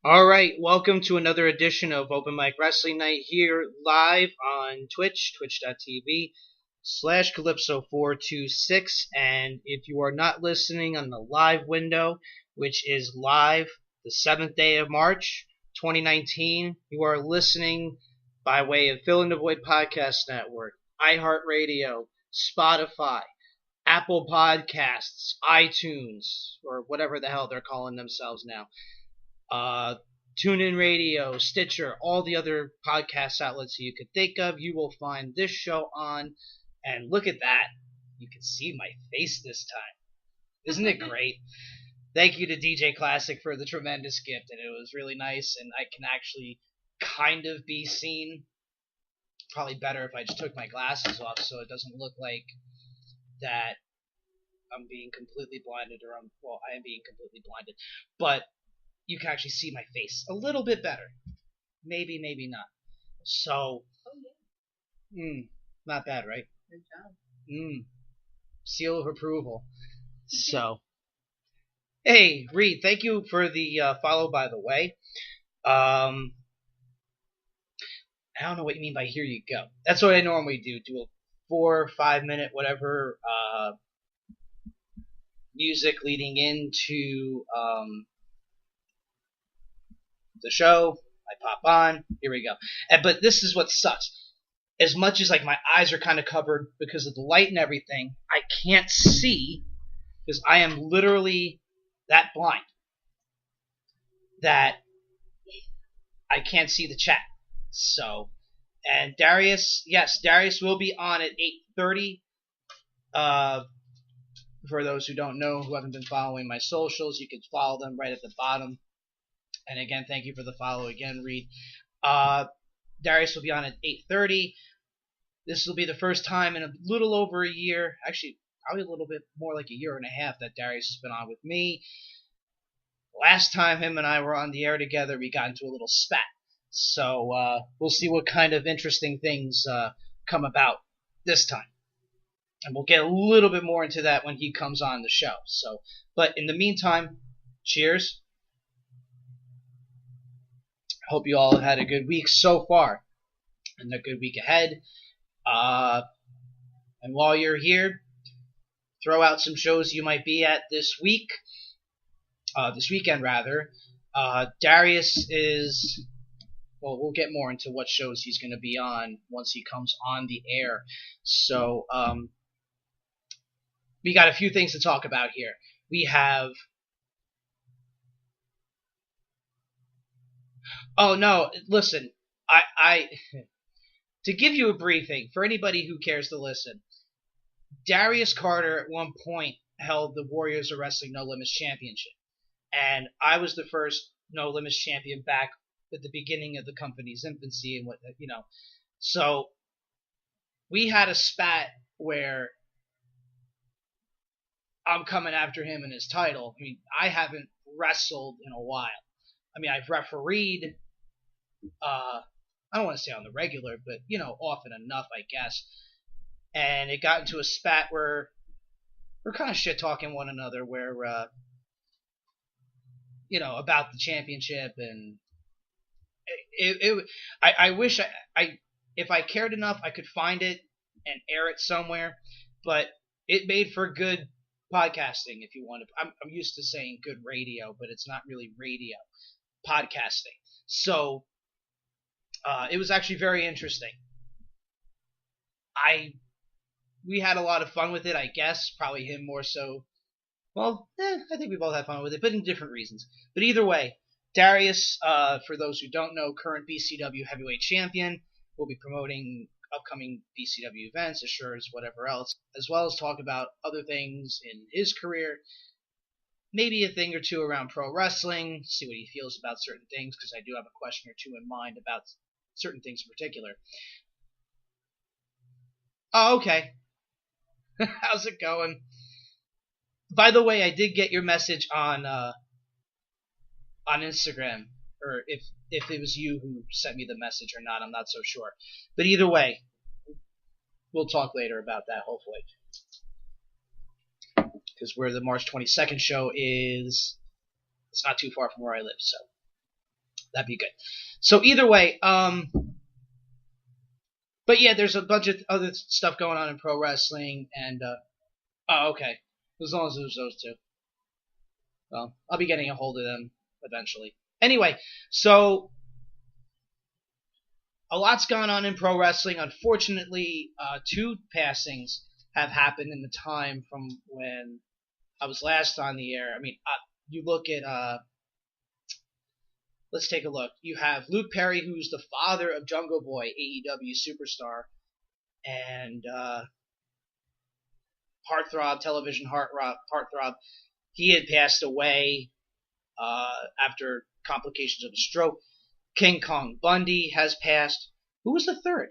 All right, welcome to another edition of Open Mic Wrestling Night here live on Twitch, twitch.tv/Calypso426. And if you are not listening on the live window, which is live the 7th day of March, 2019, you are listening by way of Fill in the Void Podcast Network, iHeartRadio, Spotify, Apple Podcasts, iTunes, or whatever the hell they're calling themselves now. TuneIn Radio, Stitcher, all the other podcast outlets you could think of, you will find this show on. And look at that. You can see my face this time. Isn't it great? Thank you to DJ Classic for the tremendous gift, and it was really nice, and I can actually kind of be seen. Probably better if I just took my glasses off so it doesn't look like that I'm being completely blinded, or I am being completely blinded. But you can actually see my face a little bit better. Maybe, maybe not. So, not bad, right? Good job. Seal of approval. So, hey, Reed, thank you for the follow, by the way. I don't know what you mean by here you go. That's what I normally do. Do a 4 or 5 minute whatever music leading into the show. I pop on. Here we go. But this is what sucks. As much as like my eyes are kind of covered because of the light and everything, I can't see because I am literally that blind that I can't see the chat. So, and Darius, yes, Darius will be on at 8:30. For those who don't know, who haven't been following my socials, you can follow them right at the bottom. And again, thank you for the follow again, Reed. Darius will be on at 8:30. This will be the first time in a little over a year, actually probably a little bit more like a year and a half, that Darius has been on with me. Last time him and I were on the air together, we got into a little spat. So we'll see what kind of interesting things come about this time. And we'll get a little bit more into that when he comes on the show. So, but in the meantime, cheers. Hope you all had a good week so far and a good week ahead. And while you're here, throw out some shows you might be at this weekend rather. Darius is, well, we'll get more into what shows he's going to be on once he comes on the air. So, we got a few things to talk about here. We have, oh no, listen, I to give you a briefing, for anybody who cares to listen, Darius Carter at one point held the Warriors of Wrestling No Limits Championship. And I was the first No Limits champion back at the beginning of the company's infancy and So we had a spat where I'm coming after him and his title. I mean, I haven't wrestled in a while. I mean, I've refereed, I don't want to say on the regular, but, often enough, I guess. And it got into a spat where we're kind of shit-talking one another, where, about the championship, and I wish if I cared enough, I could find it and air it somewhere, but it made for good podcasting, if you want to. I'm used to saying good radio, but it's not really radio. Podcasting. So, it was actually very interesting. We had a lot of fun with it, I guess. Probably him more so. Well, I think we both had fun with it, but in different reasons. But either way, Darius, for those who don't know, current BCW heavyweight champion, will be promoting upcoming BCW events, assures, whatever else, as well as talk about other things in his career, maybe a thing or two around pro wrestling, see what he feels about certain things, because I do have a question or two in mind about certain things in particular. Oh, okay. How's it going? By the way, I did get your message on Instagram, or if it was you who sent me the message or not, I'm not so sure. But either way, we'll talk later about that, hopefully. Because where the March 22nd show is, it's not too far from where I live, so That'd be good. So either way, but yeah, there's a bunch of other stuff going on in pro wrestling, and oh, okay, as long as there's those two. Well, I'll be getting a hold of them eventually. Anyway, so a lot's gone on in pro wrestling. Unfortunately, 2 passings have happened in the time from when I was last on the air. I mean, you look at, let's take a look. You have Luke Perry, who's the father of Jungle Boy, AEW superstar, and heartthrob, television heartthrob. He had passed away after complications of a stroke. King Kong Bundy has passed. Who was the third?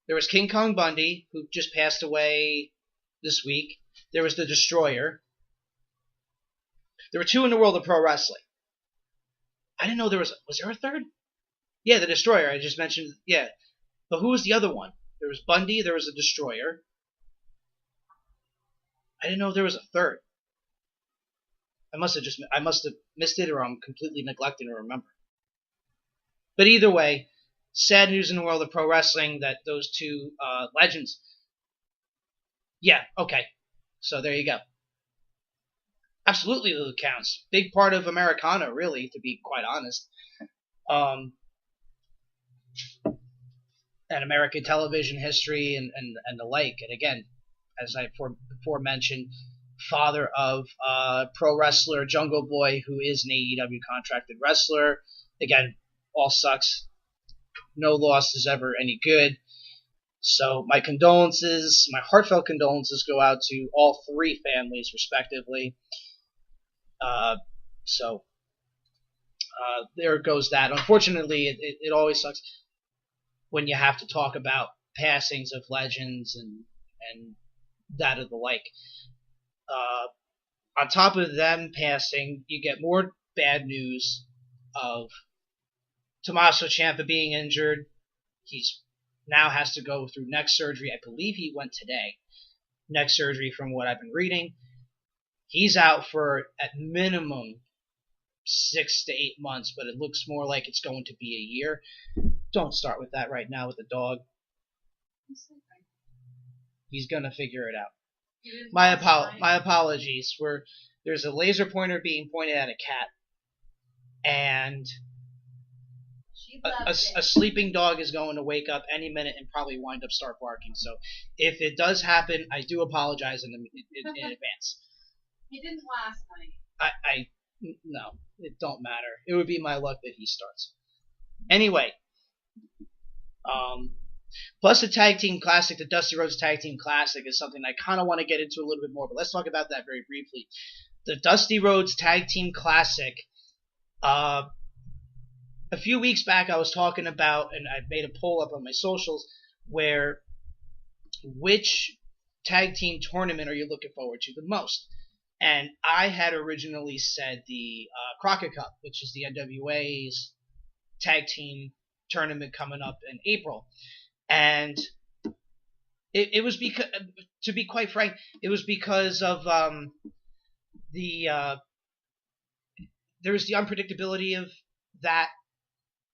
There was King Kong Bundy, who just passed away this week. There was the Destroyer. There were 2 in the world of pro wrestling. I didn't know there was there a third? Yeah, the Destroyer. I just mentioned. Yeah. But who was the other one? There was Bundy. There was the Destroyer. I didn't know there was a third. I must have missed it, or I'm completely neglecting to remember. But either way, sad news in the world of pro wrestling that those 2 legends. Yeah, okay. So there you go. Absolutely, Luke counts. Big part of Americana, really, to be quite honest. And American television history and the like. And again, as I before mentioned, father of pro wrestler Jungle Boy, who is an AEW contracted wrestler. Again, all sucks. No loss is ever any good. So my condolences, my heartfelt condolences go out to all 3 families respectively. So there goes that. Unfortunately, it always sucks when you have to talk about passings of legends and that of the like. On top of them passing, you get more bad news of Tommaso Ciampa being injured. He's now has to go through neck surgery. I believe he went today. Neck surgery from what I've been reading. He's out for, at minimum, 6 to 8 months, but it looks more like it's going to be a year. Don't start with that right now with the dog. He's going to figure it out. My apologies. There's a laser pointer being pointed at a cat, and a sleeping dog is going to wake up any minute and probably wind up start barking. So if it does happen, I do apologize in advance. He didn't last night. No, it don't matter. It would be my luck that he starts. Anyway, plus the Tag Team Classic, the Dusty Rhodes Tag Team Classic is something I kind of want to get into a little bit more, but let's talk about that very briefly. The Dusty Rhodes Tag Team Classic, a few weeks back I was talking about, and I made a poll up on my socials, where which tag team tournament are you looking forward to the most? And I had originally said the Crockett Cup, which is the NWA's tag team tournament coming up in April. And it was because, to be quite frank, it was because of there was the unpredictability of that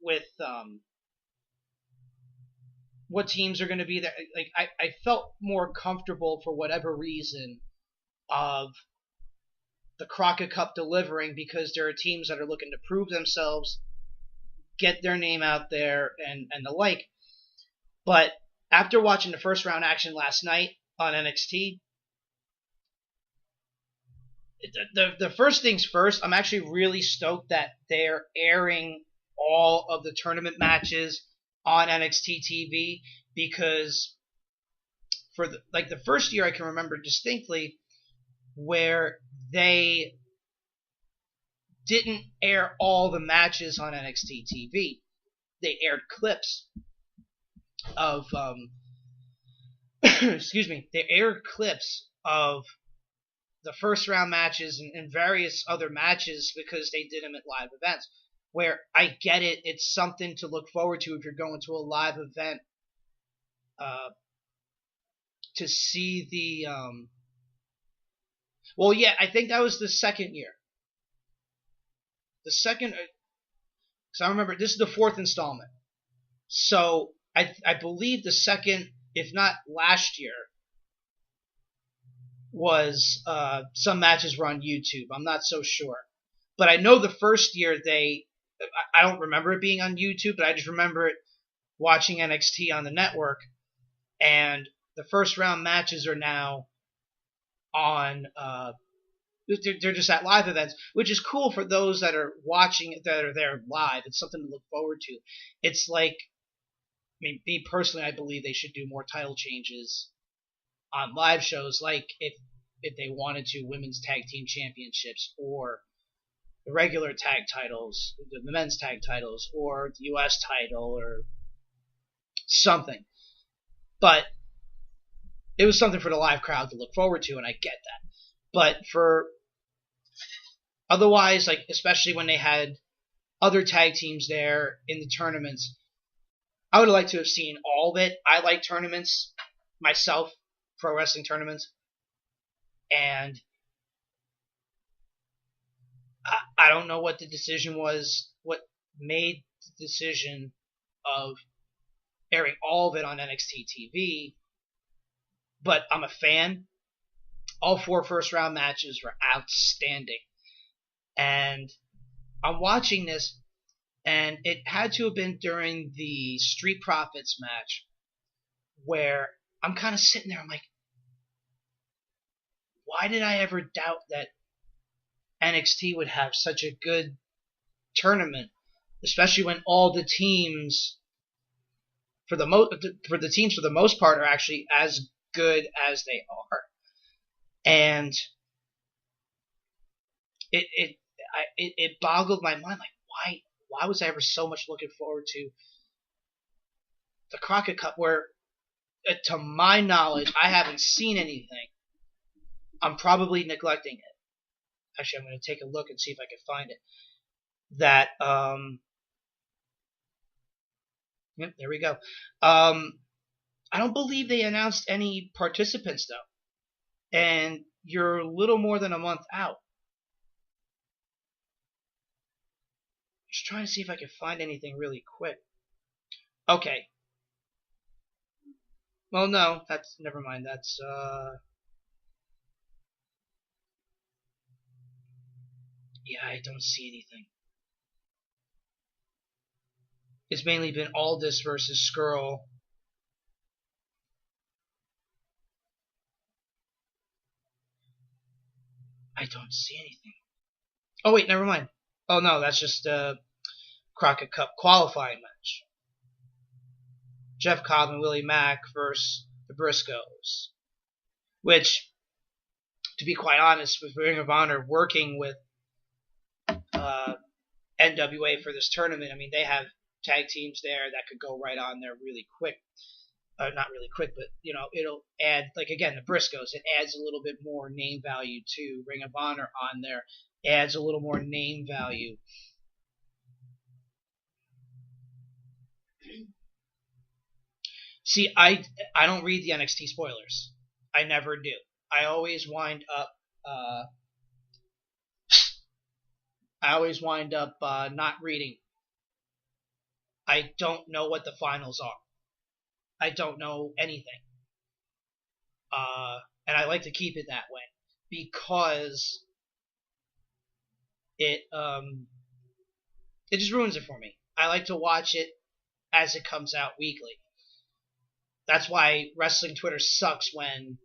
with what teams are going to be there. Like I felt more comfortable for whatever reason of the Crockett Cup delivering, because there are teams that are looking to prove themselves, get their name out there, and the like. But after watching the first round action last night on NXT, the first things first, I'm actually really stoked that they're airing all of the tournament matches on NXT TV, because for the first year I can remember distinctly where they didn't air all the matches on NXT TV. They aired clips of excuse me. They aired clips of the first round matches and various other matches because they did them at live events. Where I get it, it's something to look forward to if you're going to a live event to see the well, yeah, I think that was the second year. The second, because I remember this is the 4th installment. So I believe the second, if not last year, was some matches were on YouTube. I'm not so sure. But I know the first year I don't remember it being on YouTube, but I just remember it watching NXT on the network. And the first round matches are now on, they're just at live events, which is cool for those that are watching, that are there live. It's something to look forward to. It's like, I mean, me personally, I believe they should do more title changes on live shows, like if they wanted to, women's tag team championships, or the regular tag titles, the men's tag titles, or the US title, or something. But it was something for the live crowd to look forward to, and I get that. But for otherwise, like especially when they had other tag teams there in the tournaments, I would have liked to have seen all of it. I like tournaments myself, pro wrestling tournaments, and I don't know what the decision was, what made the decision of airing all of it on NXT TV, but I'm a fan. All 4 first round matches were outstanding. And I'm watching this, and it had to have been during the Street Profits match where I'm kind of sitting there, I'm like, why did I ever doubt that NXT would have such a good tournament, especially when all the teams, for the most part, are actually as good as they are. And it boggled my mind, like why was I ever so much looking forward to the Crockett Cup, where to my knowledge I haven't seen anything. I'm probably neglecting it. Actually, I'm going to take a look and see if I can find it. That yep, there we go. I don't believe they announced any participants though, and you're a little more than a month out. Just trying to see if I can find anything really quick. Okay. Well, no, that's never mind. That's yeah, I don't see anything. It's mainly been Aldis versus Skrull. I don't see anything. Oh wait, never mind. Oh no, that's just Crockett Cup qualifying match. Jeff Cobb and Willie Mack versus the Briscoes. Which, to be quite honest, with Ring of Honor working with NWA for this tournament, I mean, they have tag teams there that could go right on there really quick. Not really quick, but, you know, it'll add, like, again, the Briscoes, it adds a little bit more name value to Ring of Honor on there. Adds a little more name value. See, I don't read the NXT spoilers. I never do. I always wind up not reading. I don't know what the finals are. I don't know anything. And I like to keep it that way because it just ruins it for me. I like to watch it as it comes out weekly. That's why wrestling Twitter sucks when